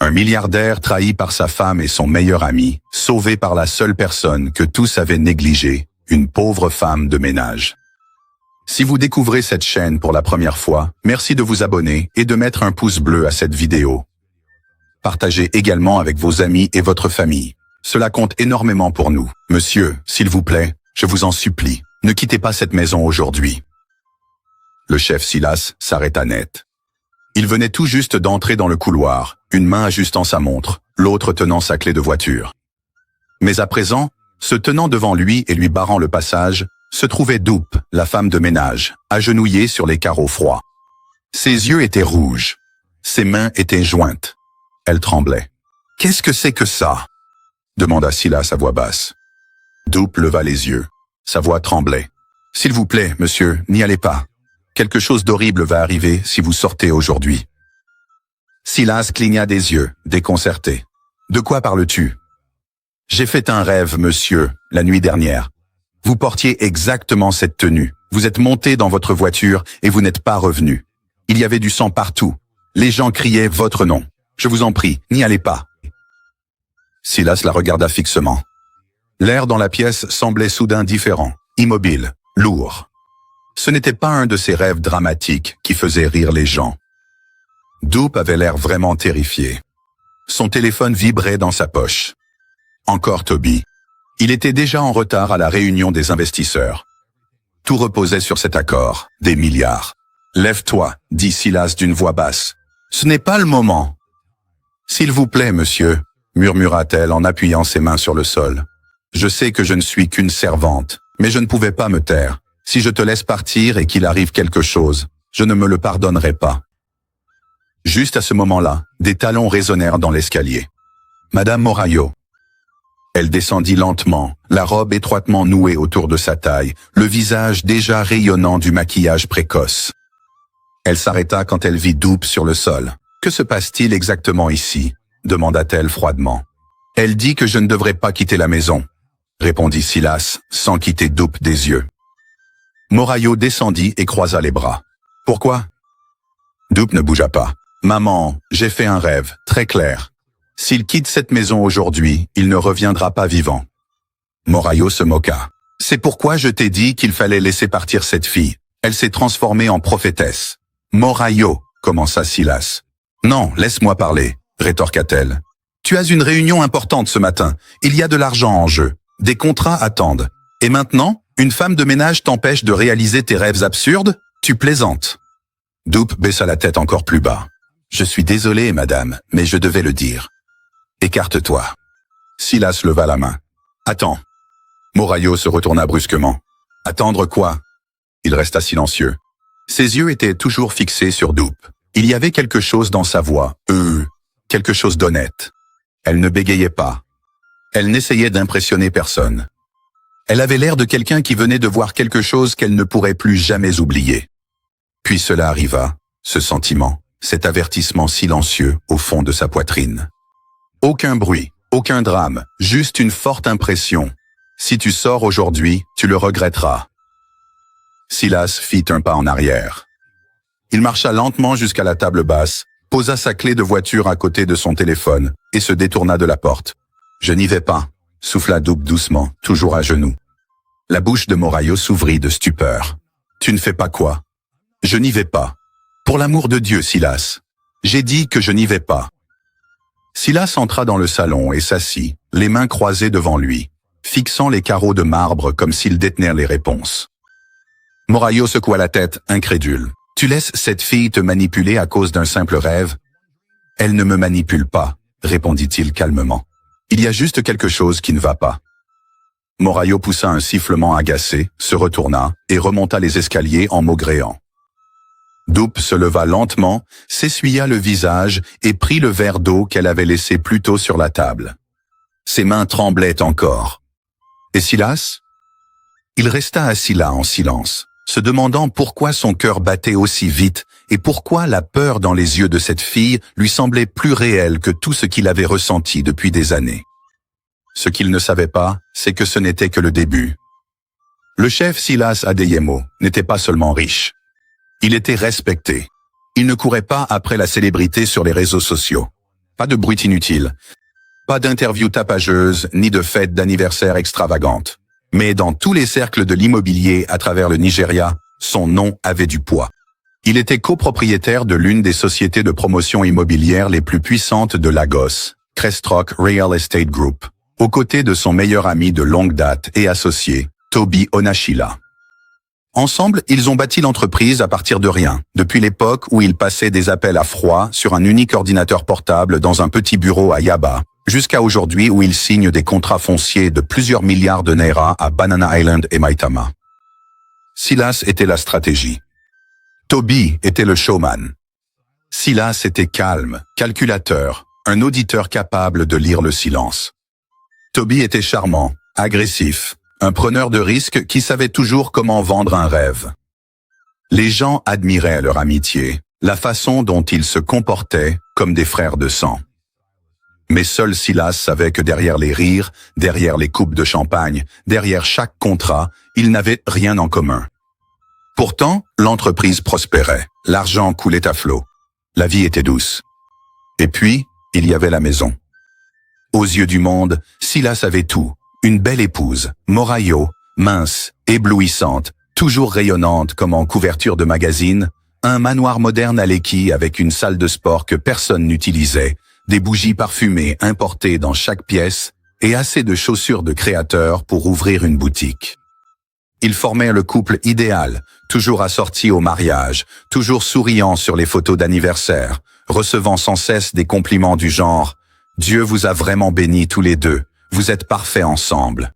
Un milliardaire trahi par sa femme et son meilleur ami, sauvé par la seule personne que tous avaient négligée, une pauvre femme de ménage. Si vous découvrez cette chaîne pour la première fois, merci de vous abonner et de mettre un pouce bleu à cette vidéo. Partagez également avec vos amis et votre famille. Cela compte énormément pour nous. Monsieur, s'il vous plaît, je vous en supplie, ne quittez pas cette maison aujourd'hui. Le chef Silas s'arrêta net. Il venait tout juste d'entrer dans le couloir, une main ajustant sa montre, l'autre tenant sa clé de voiture. Mais à présent, se tenant devant lui et lui barrant le passage, se trouvait Doupe, la femme de ménage, agenouillée sur les carreaux froids. Ses yeux étaient rouges. Ses mains étaient jointes. Elle tremblait. « Qu'est-ce que c'est que ça ?» demanda Silas à voix basse. Doupe leva les yeux. Sa voix tremblait. « S'il vous plaît, monsieur, n'y allez pas. Quelque chose d'horrible va arriver si vous sortez aujourd'hui. » Silas cligna des yeux, déconcerté. « De quoi parles-tu » ? « J'ai fait un rêve, monsieur, la nuit dernière. Vous portiez exactement cette tenue. Vous êtes monté dans votre voiture et vous n'êtes pas revenu. Il y avait du sang partout. Les gens criaient votre nom. Je vous en prie, n'y allez pas. » Silas la regarda fixement. L'air dans la pièce semblait soudain différent, immobile, lourd. Ce n'était pas un de ces rêves dramatiques qui faisaient rire les gens. Doupe avait l'air vraiment terrifié. Son téléphone vibrait dans sa poche. Encore Toby. Il était déjà en retard à la réunion des investisseurs. Tout reposait sur cet accord, des milliards. « Lève-toi », dit Silas d'une voix basse. « Ce n'est pas le moment. »« S'il vous plaît, monsieur », murmura-t-elle en appuyant ses mains sur le sol. « Je sais que je ne suis qu'une servante, mais je ne pouvais pas me taire. Si je te laisse partir et qu'il arrive quelque chose, je ne me le pardonnerai pas. » Juste à ce moment-là, des talons résonnèrent dans l'escalier. « Madame Morayo. » Elle descendit lentement, la robe étroitement nouée autour de sa taille, le visage déjà rayonnant du maquillage précoce. Elle s'arrêta quand elle vit Doupe sur le sol. « Que se passe-t-il exactement ici ?» demanda-t-elle froidement. « Elle dit que je ne devrais pas quitter la maison », répondit Silas, sans quitter Doupe des yeux. Morayo descendit et croisa les bras. « Pourquoi ?» Doupe ne bougea pas. « Maman, j'ai fait un rêve, très clair. S'il quitte cette maison aujourd'hui, il ne reviendra pas vivant. » Morayo se moqua. « C'est pourquoi je t'ai dit qu'il fallait laisser partir cette fille. Elle s'est transformée en prophétesse. »« Morayo, » commença Silas. « Non, laisse-moi parler, » rétorqua-t-elle. « Tu as une réunion importante ce matin. Il y a de l'argent en jeu. Des contrats attendent. Et maintenant, une femme de ménage t'empêche de réaliser tes rêves absurdes? Tu plaisantes. » Doupe baissa la tête encore plus bas. « Je suis désolé, madame, mais je devais le dire. » « Écarte-toi. » Silas leva la main. « Attends. » Morayo se retourna brusquement. « Attendre quoi ?» Il resta silencieux. Ses yeux étaient toujours fixés sur Doupe. Il y avait quelque chose dans sa voix, quelque chose d'honnête. Elle ne bégayait pas. Elle n'essayait d'impressionner personne. Elle avait l'air de quelqu'un qui venait de voir quelque chose qu'elle ne pourrait plus jamais oublier. Puis cela arriva, ce sentiment, cet avertissement silencieux au fond de sa poitrine. Aucun bruit, aucun drame, juste une forte impression. Si tu sors aujourd'hui, tu le regretteras. Silas fit un pas en arrière. Il marcha lentement jusqu'à la table basse, posa sa clé de voiture à côté de son téléphone et se détourna de la porte. « Je n'y vais pas », souffla Doupe doucement, toujours à genoux. La bouche de Morayo s'ouvrit de stupeur. « Tu ne fais pas quoi ?»« Je n'y vais pas. Pour l'amour de Dieu, Silas. J'ai dit que je n'y vais pas. » Silas entra dans le salon et s'assit, les mains croisées devant lui, fixant les carreaux de marbre comme s'il détenait les réponses. Morayo secoua la tête, incrédule. « Tu laisses cette fille te manipuler à cause d'un simple rêve ?»« Elle ne me manipule pas, » répondit-il calmement. « Il y a juste quelque chose qui ne va pas. » Morayo poussa un sifflement agacé, se retourna et remonta les escaliers en maugréant. Doupe se leva lentement, s'essuya le visage et prit le verre d'eau qu'elle avait laissé plus tôt sur la table. Ses mains tremblaient encore. Et Silas ? Il resta assis là en silence, se demandant pourquoi son cœur battait aussi vite et pourquoi la peur dans les yeux de cette fille lui semblait plus réelle que tout ce qu'il avait ressenti depuis des années. Ce qu'il ne savait pas, c'est que ce n'était que le début. Le chef Silas Adeyemo n'était pas seulement riche. Il était respecté. Il ne courait pas après la célébrité sur les réseaux sociaux. Pas de bruit inutile. Pas d'interviews tapageuses, ni de fêtes d'anniversaire extravagantes. Mais dans tous les cercles de l'immobilier à travers le Nigeria, son nom avait du poids. Il était copropriétaire de l'une des sociétés de promotion immobilière les plus puissantes de Lagos, Crestrock Real Estate Group, aux côtés de son meilleur ami de longue date et associé, Toby Onashila. Ensemble, ils ont bâti l'entreprise à partir de rien, depuis l'époque où ils passaient des appels à froid sur un unique ordinateur portable dans un petit bureau à Yaba, jusqu'à aujourd'hui où ils signent des contrats fonciers de plusieurs milliards de naira à Banana Island et Maitama. Silas était la stratégie. Toby était le showman. Silas était calme, calculateur, un auditeur capable de lire le silence. Toby était charmant, agressif, un preneur de risques qui savait toujours comment vendre un rêve. Les gens admiraient leur amitié, la façon dont ils se comportaient comme des frères de sang. Mais seul Silas savait que derrière les rires, derrière les coupes de champagne, derrière chaque contrat, ils n'avaient rien en commun. Pourtant, l'entreprise prospérait, l'argent coulait à flot, la vie était douce. Et puis, il y avait la maison. Aux yeux du monde, Silas avait tout, une belle épouse, Morayo, mince, éblouissante, toujours rayonnante comme en couverture de magazine, un manoir moderne à Lekki avec une salle de sport que personne n'utilisait, des bougies parfumées importées dans chaque pièce et assez de chaussures de créateurs pour ouvrir une boutique. Ils formaient le couple idéal, toujours assorti au mariage, toujours souriant sur les photos d'anniversaire, recevant sans cesse des compliments du genre « Dieu vous a vraiment bénis tous les deux, vous êtes parfaits ensemble ».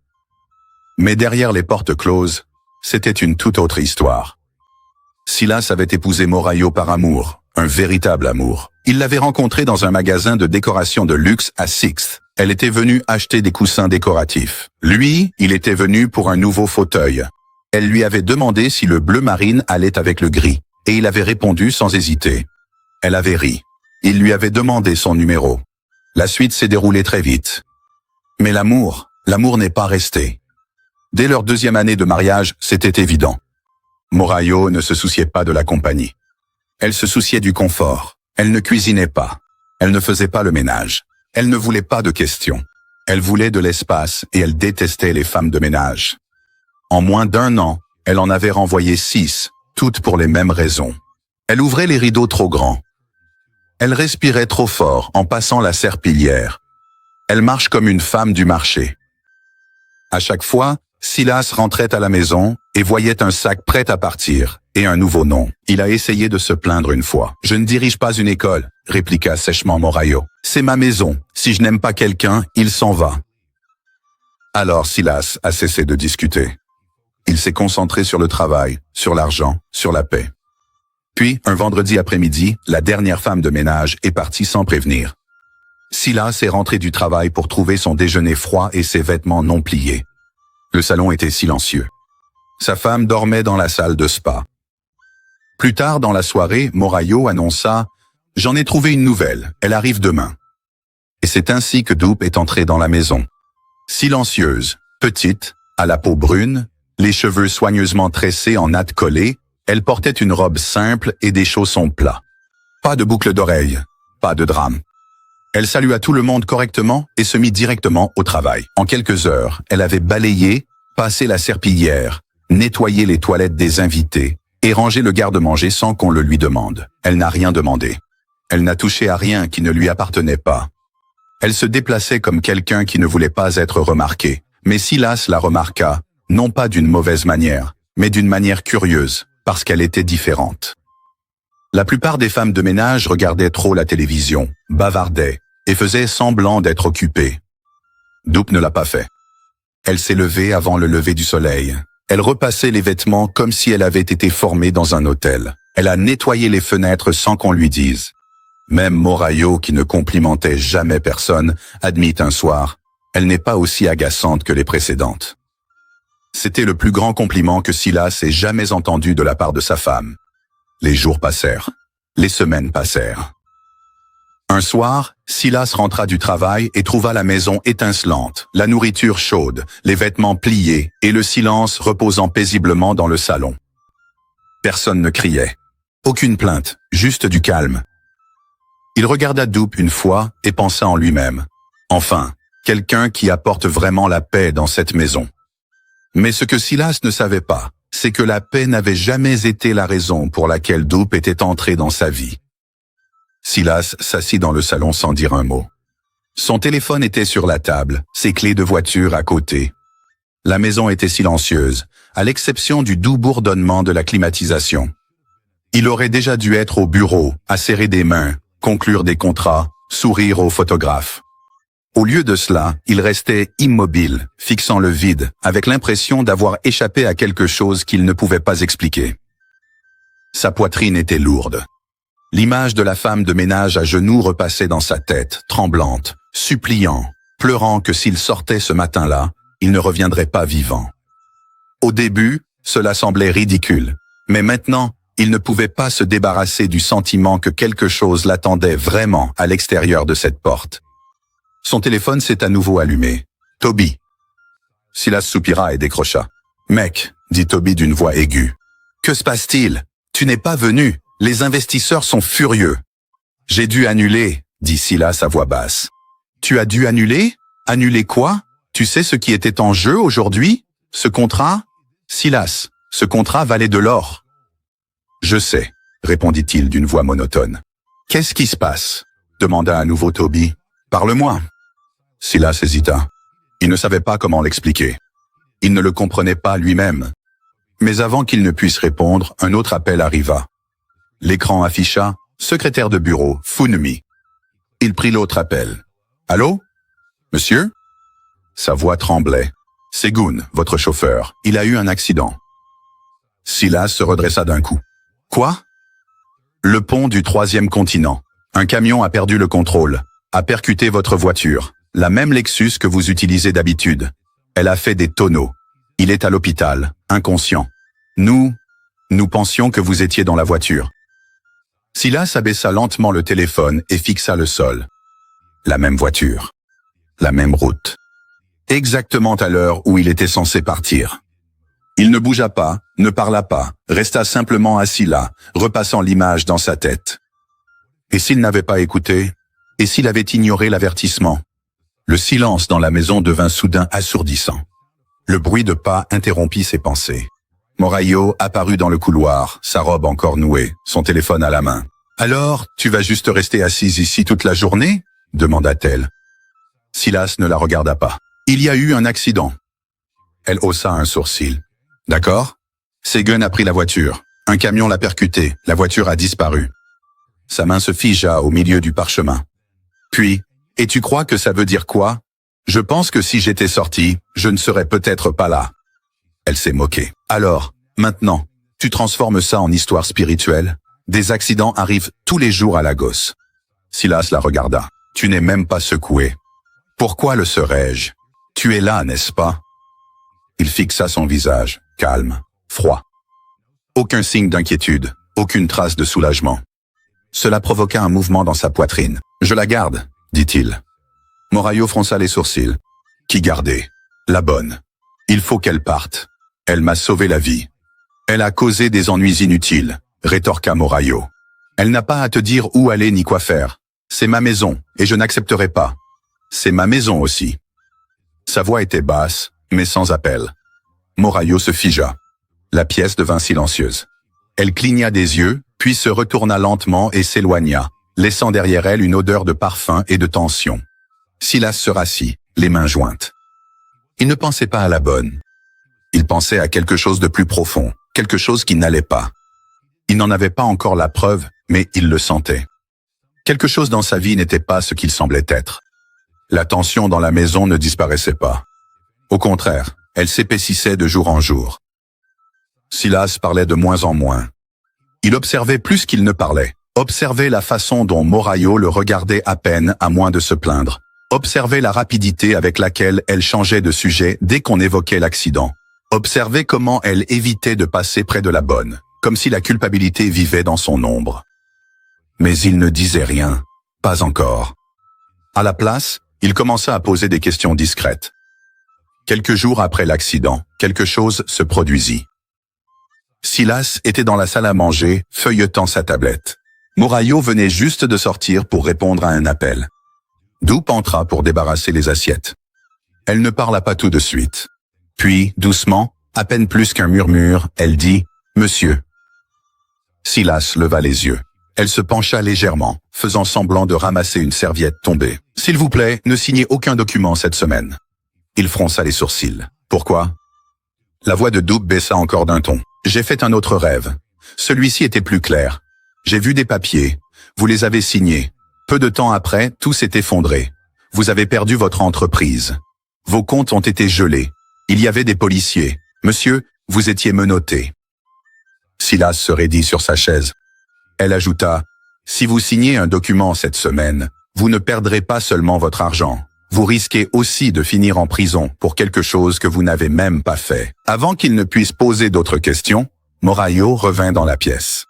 Mais derrière les portes closes, c'était une toute autre histoire. Silas avait épousé Morayo par amour, un véritable amour. Il l'avait rencontrée dans un magasin de décoration de luxe à Sixth. Elle était venue acheter des coussins décoratifs. Lui, il était venu pour un nouveau fauteuil. Elle lui avait demandé si le bleu marine allait avec le gris, et il avait répondu sans hésiter. Elle avait ri. Il lui avait demandé son numéro. La suite s'est déroulée très vite. Mais l'amour n'est pas resté. Dès leur deuxième année de mariage, c'était évident. Morayo ne se souciait pas de la compagnie. Elle se souciait du confort. Elle ne cuisinait pas. Elle ne faisait pas le ménage. Elle ne voulait pas de questions. Elle voulait de l'espace et elle détestait les femmes de ménage. En moins d'1 an, elle en avait renvoyé 6, toutes pour les mêmes raisons. Elle ouvrait les rideaux trop grands. Elle respirait trop fort en passant la serpillière. Elle marche comme une femme du marché. À chaque fois, Silas rentrait à la maison et voyait un sac prêt à partir et un nouveau nom. Il a essayé de se plaindre une fois. « Je ne dirige pas une école », répliqua sèchement Morayo. « C'est ma maison. Si je n'aime pas quelqu'un, il s'en va. » Alors Silas a cessé de discuter. Il s'est concentré sur le travail, sur l'argent, sur la paix. Puis, un vendredi après-midi, la dernière femme de ménage est partie sans prévenir. Silas est rentré du travail pour trouver son déjeuner froid et ses vêtements non pliés. Le salon était silencieux. Sa femme dormait dans la salle de spa. Plus tard dans la soirée, Morayo annonça « J'en ai trouvé une nouvelle, elle arrive demain ». Et c'est ainsi que Doupe est entrée dans la maison. Silencieuse, petite, à la peau brune, les cheveux soigneusement tressés en nattes collées, elle portait une robe simple et des chaussons plats. Pas de boucle d'oreille, pas de drame. Elle salua tout le monde correctement et se mit directement au travail. En quelques heures, elle avait balayé, passé la serpillière, nettoyé les toilettes des invités et rangé le garde-manger sans qu'on le lui demande. Elle n'a rien demandé. Elle n'a touché à rien qui ne lui appartenait pas. Elle se déplaçait comme quelqu'un qui ne voulait pas être remarqué. Mais Silas la remarqua, non pas d'une mauvaise manière, mais d'une manière curieuse, parce qu'elle était différente. La plupart des femmes de ménage regardaient trop la télévision, bavardaient, et faisaient semblant d'être occupées. Doupe ne l'a pas fait. Elle s'est levée avant le lever du soleil. Elle repassait les vêtements comme si elle avait été formée dans un hôtel. Elle a nettoyé les fenêtres sans qu'on lui dise. Même Morayo, qui ne complimentait jamais personne, admit un soir, elle n'est pas aussi agaçante que les précédentes. C'était le plus grand compliment que Silas ait jamais entendu de la part de sa femme. Les jours passèrent. Les semaines passèrent. Un soir, Silas rentra du travail et trouva la maison étincelante, la nourriture chaude, les vêtements pliés et le silence reposant paisiblement dans le salon. Personne ne criait. Aucune plainte, juste du calme. Il regarda Doop une fois et pensa en lui-même. Enfin, quelqu'un qui apporte vraiment la paix dans cette maison. Mais ce que Silas ne savait pas, c'est que la paix n'avait jamais été la raison pour laquelle Doop était entré dans sa vie. Silas s'assit dans le salon sans dire un mot. Son téléphone était sur la table, ses clés de voiture à côté. La maison était silencieuse, à l'exception du doux bourdonnement de la climatisation. Il aurait déjà dû être au bureau, à serrer des mains, conclure des contrats, sourire aux photographes. Au lieu de cela, il restait immobile, fixant le vide, avec l'impression d'avoir échappé à quelque chose qu'il ne pouvait pas expliquer. Sa poitrine était lourde. L'image de la femme de ménage à genoux repassait dans sa tête, tremblante, suppliant, pleurant que s'il sortait ce matin-là, il ne reviendrait pas vivant. Au début, cela semblait ridicule, mais maintenant, il ne pouvait pas se débarrasser du sentiment que quelque chose l'attendait vraiment à l'extérieur de cette porte. Son téléphone s'est à nouveau allumé. Toby. Silas soupira et décrocha. « Mec, » dit Toby d'une voix aiguë. « Que se passe-t-il? Tu n'es pas venu. Les investisseurs sont furieux. »« J'ai dû annuler, » dit Silas à voix basse. « Tu as dû annuler? Annuler quoi? Tu sais ce qui était en jeu aujourd'hui? Ce contrat? » Silas, ce contrat valait de l'or. « Je sais, » répondit-il d'une voix monotone. « Qu'est-ce qui se passe? » demanda à nouveau Toby. « Parle-moi. » Silas hésita. Il ne savait pas comment l'expliquer. Il ne le comprenait pas lui-même. Mais avant qu'il ne puisse répondre, un autre appel arriva. L'écran afficha « Secrétaire de bureau, Funmi ». Il prit l'autre appel. « Allô? Monsieur ?» Sa voix tremblait. « C'est Gun, votre chauffeur. Il a eu un accident. » Silas se redressa d'un coup. « Quoi? » Le pont du 3e continent. Un camion a perdu le contrôle, a percuté votre voiture, la même Lexus que vous utilisez d'habitude. Elle a fait des tonneaux. Il est à l'hôpital, inconscient. Nous pensions que vous étiez dans la voiture. Silas abaissa lentement le téléphone et fixa le sol. La même voiture. La même route. Exactement à l'heure où il était censé partir. Il ne bougea pas, ne parla pas, resta simplement assis là, repassant l'image dans sa tête. Et s'il n'avait pas écouté? Et s'il avait ignoré l'avertissement? Le silence dans la maison devint soudain assourdissant. Le bruit de pas interrompit ses pensées. Morayo apparut dans le couloir, sa robe encore nouée, son téléphone à la main. « Alors, tu vas juste rester assise ici toute la journée ?» demanda-t-elle. Silas ne la regarda pas. « Il y a eu un accident. » Elle haussa un sourcil. « D'accord. Segun a pris la voiture. Un camion l'a percuté. La voiture a disparu. » Sa main se figea au milieu du parchemin. Puis, « Et tu crois que ça veut dire quoi? Je pense que si j'étais sorti, je ne serais peut-être pas là. » Elle s'est moquée. « Alors, maintenant, tu transformes ça en histoire spirituelle? Des accidents arrivent tous les jours à Lagos. » Silas la regarda. « Tu n'es même pas secoué. Pourquoi le serais-je? Tu es là, n'est-ce pas? » Il fixa son visage, calme, froid. Aucun signe d'inquiétude, aucune trace de soulagement. Cela provoqua un mouvement dans sa poitrine. « Je la garde, » dit-il. Morayo fronça les sourcils. « Qui garder? La bonne. Il faut qu'elle parte. Elle m'a sauvé la vie. Elle a causé des ennuis inutiles, » rétorqua Morayo. « Elle n'a pas à te dire où aller ni quoi faire. C'est ma maison, et je n'accepterai pas. C'est ma maison aussi. » Sa voix était basse, mais sans appel. Morayo se figea. La pièce devint silencieuse. Elle cligna des yeux, puis se retourna lentement et s'éloigna, laissant derrière elle une odeur de parfum et de tension. Silas se rassit, les mains jointes. Il ne pensait pas à la bonne. Il pensait à quelque chose de plus profond, quelque chose qui n'allait pas. Il n'en avait pas encore la preuve, mais il le sentait. Quelque chose dans sa vie n'était pas ce qu'il semblait être. La tension dans la maison ne disparaissait pas. Au contraire, elle s'épaississait de jour en jour. Silas parlait de moins en moins. Il observait plus qu'il ne parlait. Observait la façon dont Morayo le regardait à peine à moins de se plaindre. Observait la rapidité avec laquelle elle changeait de sujet dès qu'on évoquait l'accident. Observait comment elle évitait de passer près de la bonne, comme si la culpabilité vivait dans son ombre. Mais il ne disait rien, pas encore. À la place, il commença à poser des questions discrètes. Quelques jours après l'accident, quelque chose se produisit. Silas était dans la salle à manger, feuilletant sa tablette. Morayo venait juste de sortir pour répondre à un appel. Doupe entra pour débarrasser les assiettes. Elle ne parla pas tout de suite. Puis, doucement, à peine plus qu'un murmure, elle dit « Monsieur ». Silas leva les yeux. Elle se pencha légèrement, faisant semblant de ramasser une serviette tombée. « S'il vous plaît, ne signez aucun document cette semaine. » Il fronça les sourcils. « Pourquoi ?» La voix de Doupe baissa encore d'un ton. « J'ai fait un autre rêve. Celui-ci était plus clair. J'ai vu des papiers. Vous les avez signés. Peu de temps après, tout s'est effondré. Vous avez perdu votre entreprise. Vos comptes ont été gelés. Il y avait des policiers. Monsieur, vous étiez menotté. » Silas se raidit sur sa chaise. Elle ajouta, « Si vous signez un document cette semaine, vous ne perdrez pas seulement votre argent. Vous risquez aussi de finir en prison pour quelque chose que vous n'avez même pas fait. » Avant qu'il ne puisse poser d'autres questions, Morayo revint dans la pièce.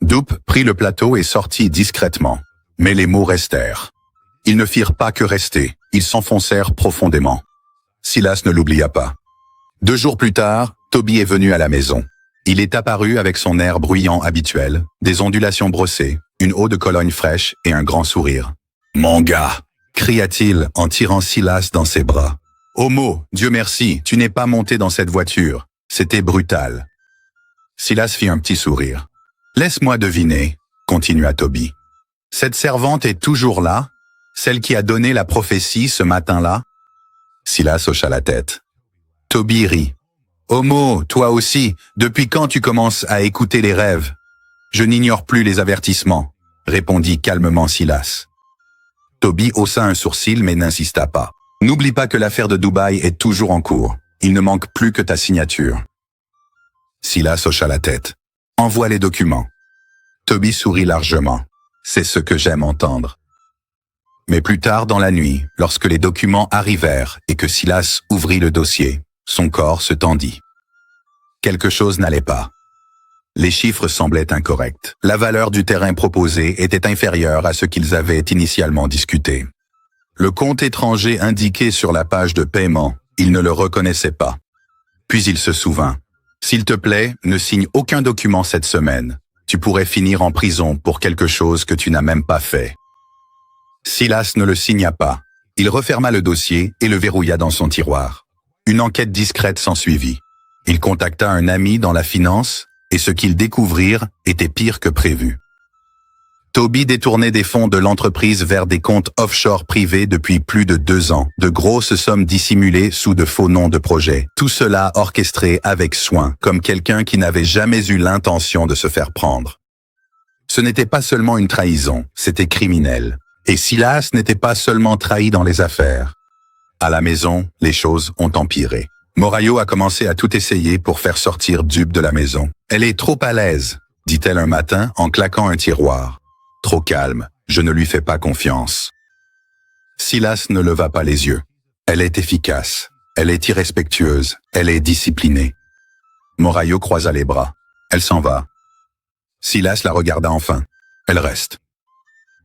Doupe prit le plateau et sortit discrètement. Mais les mots restèrent. Ils ne firent pas que rester, ils s'enfoncèrent profondément. Silas ne l'oublia pas. 2 jours plus tard, Toby est venu à la maison. Il est apparu avec son air bruyant habituel, des ondulations brossées, une eau de Cologne fraîche et un grand sourire. « Mon gars !» cria-t-il en tirant Silas dans ses bras. « Homo, Dieu merci, tu n'es pas monté dans cette voiture. C'était brutal. » Silas fit un petit sourire. « Laisse-moi deviner, » continua Toby. « Cette servante est toujours là, celle qui a donné la prophétie ce matin-là ?» Silas hocha la tête. Toby rit. « Homo, toi aussi, depuis quand tu commences à écouter les rêves ?»« Je n'ignore plus les avertissements, » répondit calmement Silas. Toby haussa un sourcil mais n'insista pas. « N'oublie pas que l'affaire de Dubaï est toujours en cours. Il ne manque plus que ta signature. » Silas hocha la tête. « Envoie les documents. » Toby sourit largement. « C'est ce que j'aime entendre. » Mais plus tard dans la nuit, lorsque les documents arrivèrent et que Silas ouvrit le dossier, son corps se tendit. Quelque chose n'allait pas. Les chiffres semblaient incorrects. La valeur du terrain proposé était inférieure à ce qu'ils avaient initialement discuté. Le compte étranger indiqué sur la page de paiement, il ne le reconnaissait pas. Puis il se souvint. « S'il te plaît, ne signe aucun document cette semaine. Tu pourrais finir en prison pour quelque chose que tu n'as même pas fait. » Silas ne le signa pas. Il referma le dossier et le verrouilla dans son tiroir. Une enquête discrète s'ensuivit. Il contacta un ami dans la finance et ce qu'ils découvrirent était pire que prévu. Toby détournait des fonds de l'entreprise vers des comptes offshore privés depuis plus de 2 ans, de grosses sommes dissimulées sous de faux noms de projets. Tout cela orchestré avec soin, comme quelqu'un qui n'avait jamais eu l'intention de se faire prendre. Ce n'était pas seulement une trahison, c'était criminel. Et Silas n'était pas seulement trahi dans les affaires. À la maison, les choses ont empiré. Morayo a commencé à tout essayer pour faire sortir Dupe de la maison. « Elle est trop à l'aise », dit-elle un matin en claquant un tiroir. « Trop calme, je ne lui fais pas confiance. » Silas ne leva pas les yeux. Elle est efficace, elle est irrespectueuse, elle est disciplinée. Morayo croisa les bras. Elle s'en va. Silas la regarda enfin. Elle reste.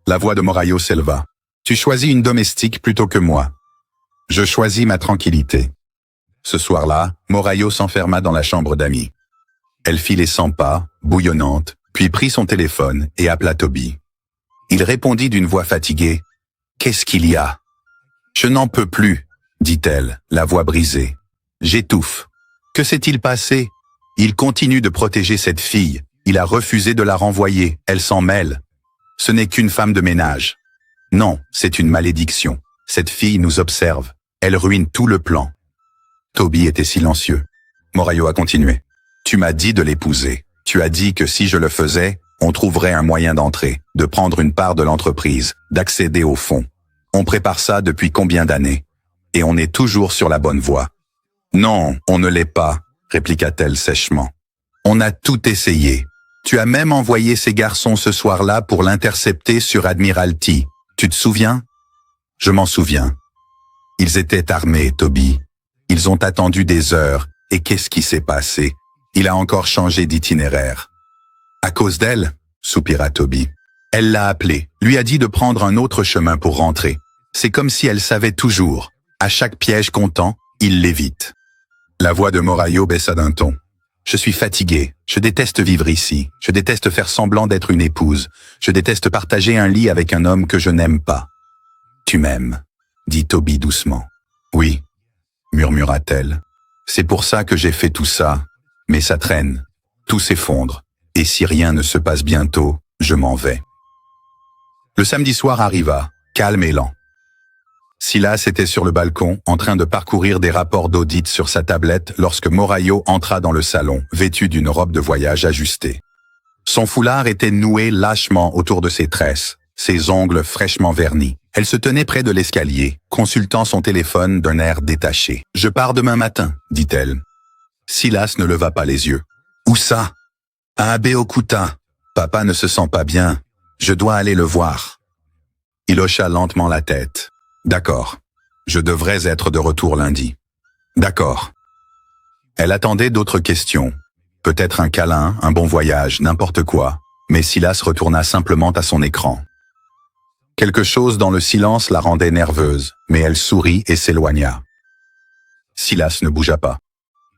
La voix de Morayo s'éleva. « Tu choisis une domestique plutôt que moi. Je choisis ma tranquillité. » Ce soir-là, Morayo s'enferma dans la chambre d'amis. Elle fit les 100 pas, bouillonnante, puis prit son téléphone et appela Toby. Il répondit d'une voix fatiguée. « Qu'est-ce qu'il y a ?»« Je n'en peux plus, » dit-elle, la voix brisée. « J'étouffe. Que s'est-il passé ? Il continue de protéger cette fille. Il a refusé de la renvoyer. Elle s'en mêle. Ce n'est qu'une femme de ménage. Non, c'est une malédiction. Cette fille nous observe. Elle ruine tout le plan. » Toby était silencieux. Morayo a continué. « Tu m'as dit de l'épouser. Tu as dit que si je le faisais, on trouverait un moyen d'entrer, de prendre une part de l'entreprise, d'accéder au fonds. On prépare ça depuis combien d'années? Et on est toujours sur la bonne voie. »« Non, on ne l'est pas, » répliqua-t-elle sèchement. « On a tout essayé. Tu as même envoyé ces garçons ce soir-là pour l'intercepter sur Admiralty. Tu te souviens? » « Je m'en souviens. Ils étaient armés, Toby. Ils ont attendu des heures, et qu'est-ce qui s'est passé? Il a encore changé d'itinéraire. »« À cause d'elle ?» soupira Toby. « Elle l'a appelé, lui a dit de prendre un autre chemin pour rentrer. C'est comme si elle savait toujours. À chaque piège qu'on tend, il l'évite. » La voix de Morayo baissa d'un ton. « Je suis fatigué. Je déteste vivre ici. Je déteste faire semblant d'être une épouse. Je déteste partager un lit avec un homme que je n'aime pas. Tu m'aimes, dit Toby doucement. Oui, murmura-t-elle. C'est pour ça que j'ai fait tout ça. Mais ça traîne. Tout s'effondre. Et si rien ne se passe bientôt, je m'en vais. Le samedi soir arriva, calme et lent. Silas était sur le balcon, en train de parcourir des rapports d'audit sur sa tablette lorsque Morayo entra dans le salon, vêtu d'une robe de voyage ajustée. Son foulard était noué lâchement autour de ses tresses, ses ongles fraîchement vernis. Elle se tenait près de l'escalier, consultant son téléphone d'un air détaché. « Je pars demain matin », dit-elle. Silas ne leva pas les yeux. « Où ça ?»« À Abeokuta. Papa ne se sent pas bien. Je dois aller le voir. » Il hocha lentement la tête. « D'accord. Je devrais être de retour lundi. »« D'accord. » Elle attendait d'autres questions. Peut-être un câlin, un bon voyage, n'importe quoi. Mais Silas retourna simplement à son écran. Quelque chose dans le silence la rendait nerveuse, mais elle sourit et s'éloigna. Silas ne bougea pas.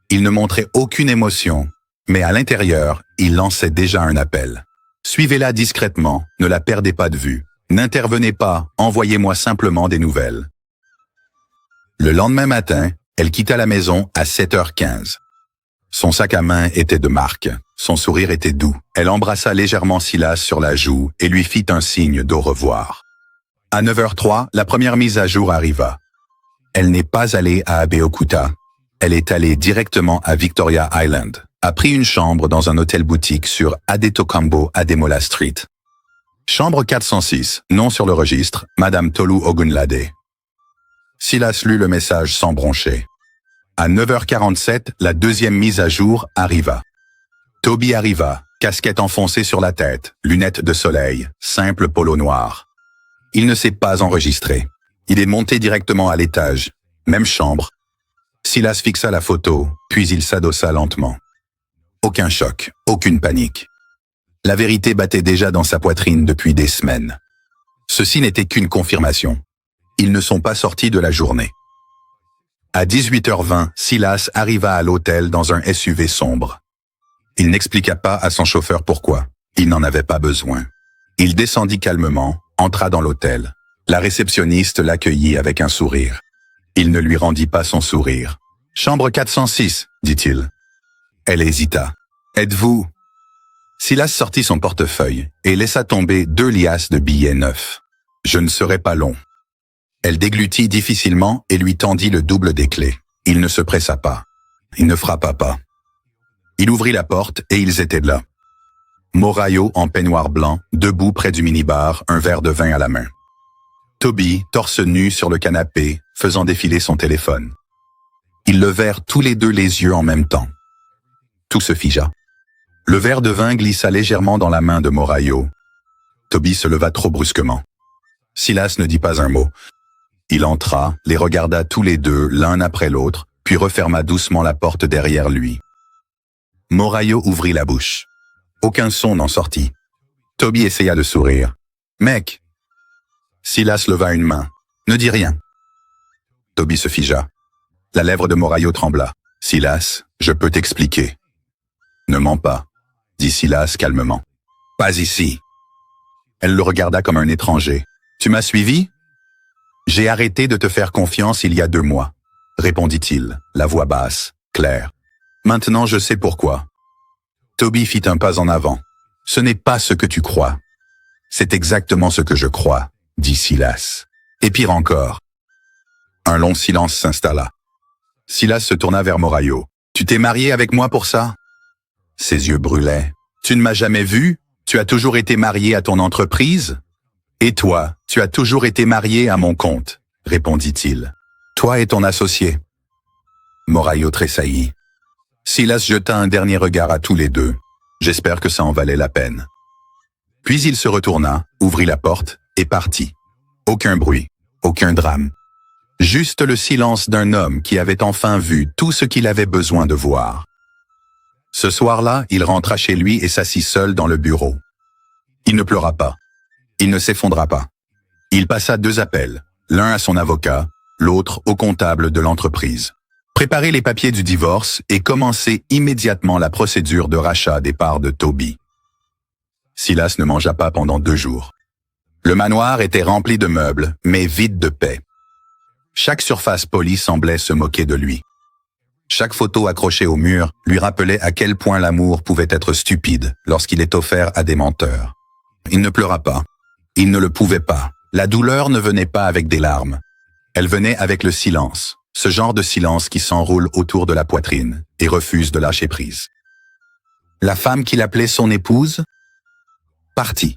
Il ne montrait aucune émotion, mais à l'intérieur, il lançait déjà un appel. Suivez-la discrètement, ne la perdez pas de vue. N'intervenez pas, envoyez-moi simplement des nouvelles. Le lendemain matin, elle quitta la maison à 7h15. Son sac à main était de marque, son sourire était doux. Elle embrassa légèrement Silas sur la joue et lui fit un signe d'au revoir. À 9h03, la première mise à jour arriva. Elle n'est pas allée à Abeokuta. Elle est allée directement à Victoria Island, a pris une chambre dans un hôtel-boutique sur Adetokambo Ademola Street. Chambre 406, nom sur le registre, Madame Tolu Ogunlade. Silas lut le message sans broncher. À 9h47, la deuxième mise à jour arriva. Toby arriva, casquette enfoncée sur la tête, lunettes de soleil, simple polo noir. Il ne s'est pas enregistré. Il est monté directement à l'étage. Même chambre. Silas fixa la photo, puis il s'adossa lentement. Aucun choc, aucune panique. La vérité battait déjà dans sa poitrine depuis des semaines. Ceci n'était qu'une confirmation. Ils ne sont pas sortis de la journée. À 18h20, Silas arriva à l'hôtel dans un SUV sombre. Il n'expliqua pas à son chauffeur pourquoi. Il n'en avait pas besoin. Il descendit calmement, entra dans l'hôtel. La réceptionniste l'accueillit avec un sourire. Il ne lui rendit pas son sourire. « Chambre 406 », dit-il. Elle hésita. « Êtes-vous » Silas sortit son portefeuille et laissa tomber 2 liasses de billets neufs. « Je ne serai pas long. » Elle déglutit difficilement et lui tendit le double des clés. Il ne se pressa pas. Il ne frappa pas. Il ouvrit la porte et ils étaient là. Morayo en peignoir blanc, debout près du minibar, un verre de vin à la main. Toby, torse nu sur le canapé, faisant défiler son téléphone. Ils levèrent tous les deux les yeux en même temps. Tout se figea. Le verre de vin glissa légèrement dans la main de Morayo. Toby se leva trop brusquement. Silas ne dit pas un mot. Il entra, les regarda tous les deux l'un après l'autre, puis referma doucement la porte derrière lui. Morayo ouvrit la bouche. Aucun son n'en sortit. Toby essaya de sourire. « Mec !» Silas leva une main. « Ne dis rien. » Toby se figea. La lèvre de Morayo trembla. « Silas, je peux t'expliquer. »« Ne mens pas, » dit Silas calmement. « Pas ici. » Elle le regarda comme un étranger. « Tu m'as suivi ?»« J'ai arrêté de te faire confiance il y a 2 mois, » répondit-il, la voix basse, claire. « Maintenant je sais pourquoi. » Toby fit un pas en avant. « Ce n'est pas ce que tu crois. C'est exactement ce que je crois, » dit Silas. Et pire encore. Un long silence s'installa. Silas se tourna vers Morayo. « Tu t'es marié avec moi pour ça ?» Ses yeux brûlaient. « Tu ne m'as jamais vu? Tu as toujours été marié à ton entreprise? Et toi, tu as toujours été marié à mon compte, » répondit-il. « Toi et ton associé. » Morayo tressaillit. Silas jeta un dernier regard à tous les deux. J'espère que ça en valait la peine. Puis il se retourna, ouvrit la porte et partit. Aucun bruit, aucun drame. Juste le silence d'un homme qui avait enfin vu tout ce qu'il avait besoin de voir. Ce soir-là, il rentra chez lui et s'assit seul dans le bureau. Il ne pleura pas. Il ne s'effondra pas. Il passa 2 appels, l'un à son avocat, l'autre au comptable de l'entreprise. Préparez les papiers du divorce et commencez immédiatement la procédure de rachat des parts de Toby. Silas ne mangea pas pendant 2 jours. Le manoir était rempli de meubles, mais vide de paix. Chaque surface polie semblait se moquer de lui. Chaque photo accrochée au mur lui rappelait à quel point l'amour pouvait être stupide lorsqu'il est offert à des menteurs. Il ne pleura pas. Il ne le pouvait pas. La douleur ne venait pas avec des larmes. Elle venait avec le silence, ce genre de silence qui s'enroule autour de la poitrine et refuse de lâcher prise. La femme qu'il appelait son épouse, partie.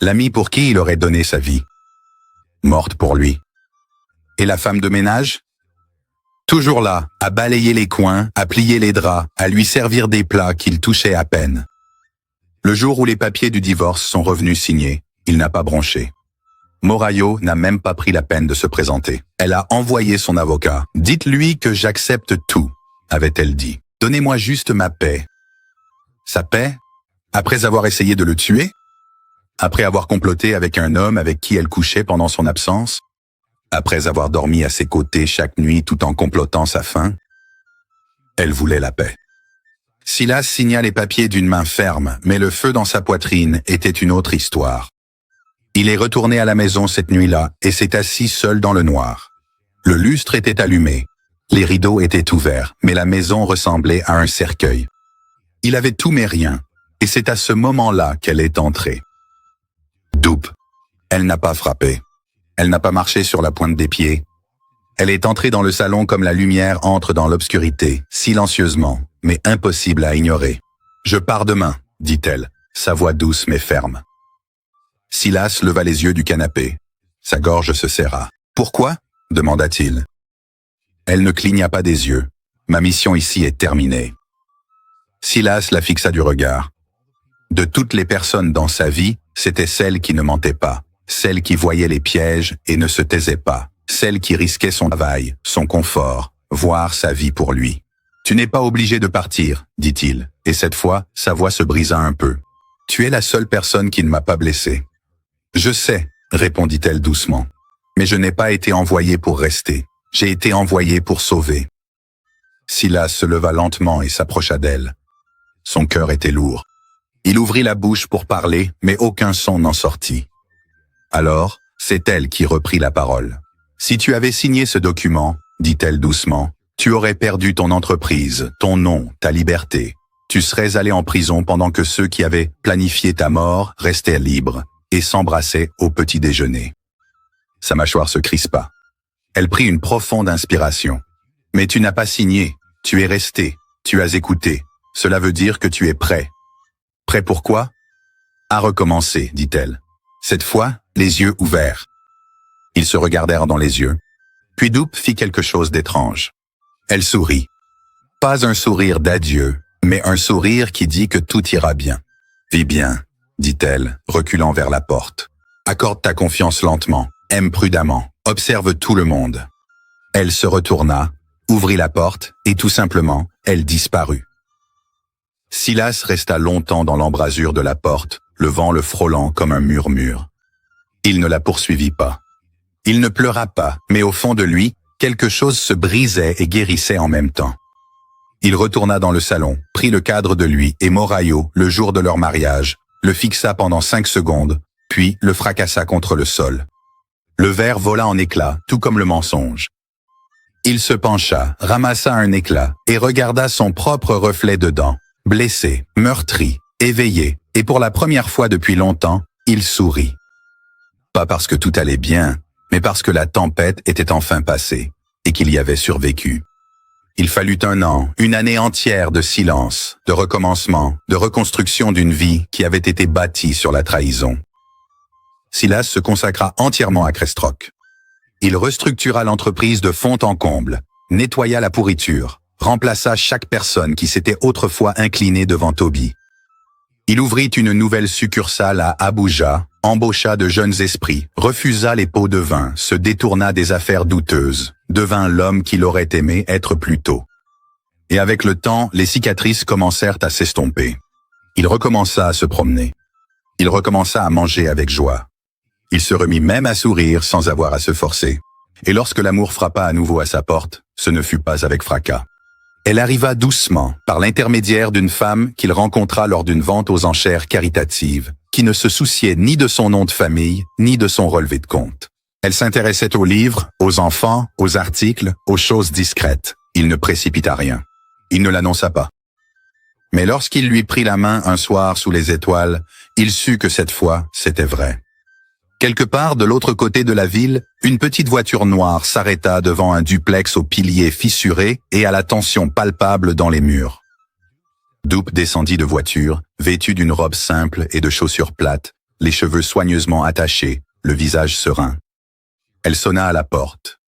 L'amie pour qui il aurait donné sa vie, morte pour lui. Et la femme de ménage? Toujours là, à balayer les coins, à plier les draps, à lui servir des plats qu'il touchait à peine. Le jour où les papiers du divorce sont revenus signés, il n'a pas bronché. Morayo n'a même pas pris la peine de se présenter. Elle a envoyé son avocat. « Dites-lui que j'accepte tout », avait-elle dit. « Donnez-moi juste ma paix. » Sa paix? Après avoir essayé de le tuer? Après avoir comploté avec un homme avec qui elle couchait pendant son absence? Après avoir dormi à ses côtés chaque nuit tout en complotant sa fin? Elle voulait la paix. Silas signa les papiers d'une main ferme, mais le feu dans sa poitrine était une autre histoire. Il est retourné à la maison cette nuit-là et s'est assis seul dans le noir. Le lustre était allumé, les rideaux étaient ouverts, mais la maison ressemblait à un cercueil. Il avait tout mais rien, et c'est à ce moment-là qu'elle est entrée. Doupe. Elle n'a pas frappé. Elle n'a pas marché sur la pointe des pieds. Elle est entrée dans le salon comme la lumière entre dans l'obscurité, silencieusement, mais impossible à ignorer. « Je pars demain », dit-elle, sa voix douce mais ferme. Silas leva les yeux du canapé. Sa gorge se serra. « Pourquoi ?» demanda-t-il. Elle ne cligna pas des yeux. « Ma mission ici est terminée. » Silas la fixa du regard. De toutes les personnes dans sa vie, c'était celle qui ne mentait pas, celle qui voyait les pièges et ne se taisait pas, celle qui risquait son travail, son confort, voire sa vie pour lui. « Tu n'es pas obligé de partir, » dit-il, et cette fois, sa voix se brisa un peu. « Tu es la seule personne qui ne m'a pas blessé. »« Je sais, » répondit-elle doucement, « mais je n'ai pas été envoyé pour rester. J'ai été envoyé pour sauver. » Silas se leva lentement et s'approcha d'elle. Son cœur était lourd. Il ouvrit la bouche pour parler, mais aucun son n'en sortit. Alors, c'est elle qui reprit la parole. « Si tu avais signé ce document, » dit-elle doucement, « tu aurais perdu ton entreprise, ton nom, ta liberté. Tu serais allé en prison pendant que ceux qui avaient planifié ta mort restaient libres et s'embrassaient au petit déjeuner. » Sa mâchoire se crispa. Elle prit une profonde inspiration. « Mais tu n'as pas signé, tu es resté, tu as écouté. Cela veut dire que tu es prêt. » « Prêt pour quoi ?»« À recommencer, » dit-elle. Cette fois, les yeux ouverts. Ils se regardèrent dans les yeux. Puis Doupe fit quelque chose d'étrange. Elle sourit. Pas un sourire d'adieu, mais un sourire qui dit que tout ira bien. « Vis bien, » dit-elle, reculant vers la porte. « Accorde ta confiance lentement, aime prudemment, observe tout le monde. » Elle se retourna, ouvrit la porte, et tout simplement, elle disparut. Silas resta longtemps dans l'embrasure de la porte, le vent le frôlant comme un murmure. Il ne la poursuivit pas. Il ne pleura pas, mais au fond de lui, quelque chose se brisait et guérissait en même temps. Il retourna dans le salon, prit le cadre de lui et Morayo, le jour de leur mariage, le fixa pendant 5 secondes, puis le fracassa contre le sol. Le verre vola en éclats, tout comme le mensonge. Il se pencha, ramassa un éclat et regarda son propre reflet dedans. Blessé, meurtri, éveillé, et pour la première fois depuis longtemps, il sourit. Pas parce que tout allait bien, mais parce que la tempête était enfin passée, et qu'il y avait survécu. Il fallut 1 an, une année entière de silence, de recommencement, de reconstruction d'une vie qui avait été bâtie sur la trahison. Silas se consacra entièrement à Crestrock. Il restructura l'entreprise de fond en comble, nettoya la pourriture, remplaça chaque personne qui s'était autrefois inclinée devant Toby. Il ouvrit une nouvelle succursale à Abuja, embaucha de jeunes esprits, refusa les pots de vin, se détourna des affaires douteuses, devint l'homme qu'il aurait aimé être plus tôt. Et avec le temps, les cicatrices commencèrent à s'estomper. Il recommença à se promener. Il recommença à manger avec joie. Il se remit même à sourire sans avoir à se forcer. Et lorsque l'amour frappa à nouveau à sa porte, ce ne fut pas avec fracas. Elle arriva doucement, par l'intermédiaire d'une femme qu'il rencontra lors d'une vente aux enchères caritatives, qui ne se souciait ni de son nom de famille, ni de son relevé de compte. Elle s'intéressait aux livres, aux enfants, aux articles, aux choses discrètes. Il ne précipita rien. Il ne l'annonça pas. Mais lorsqu'il lui prit la main un soir sous les étoiles, il sut que cette fois, c'était vrai. Quelque part de l'autre côté de la ville, une petite voiture noire s'arrêta devant un duplex aux piliers fissurés et à la tension palpable dans les murs. Doop descendit de voiture, vêtu d'une robe simple et de chaussures plates, les cheveux soigneusement attachés, le visage serein. Elle sonna à la porte.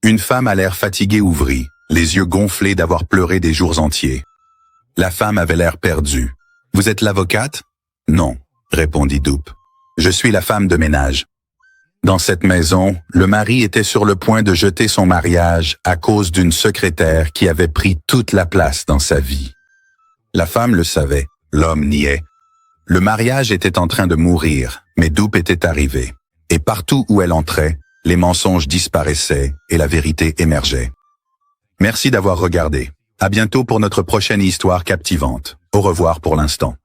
Une femme à l'air fatigué ouvrit, les yeux gonflés d'avoir pleuré des jours entiers. La femme avait l'air perdue. « Vous êtes l'avocate ?»« Non, » répondit Doop. « Je suis la femme de ménage. » Dans cette maison, le mari était sur le point de jeter son mariage à cause d'une secrétaire qui avait pris toute la place dans sa vie. La femme le savait, l'homme niait. Le mariage était en train de mourir, mais Doop était arrivé. Et partout où elle entrait, les mensonges disparaissaient et la vérité émergeait. Merci d'avoir regardé. À bientôt pour notre prochaine histoire captivante. Au revoir pour l'instant.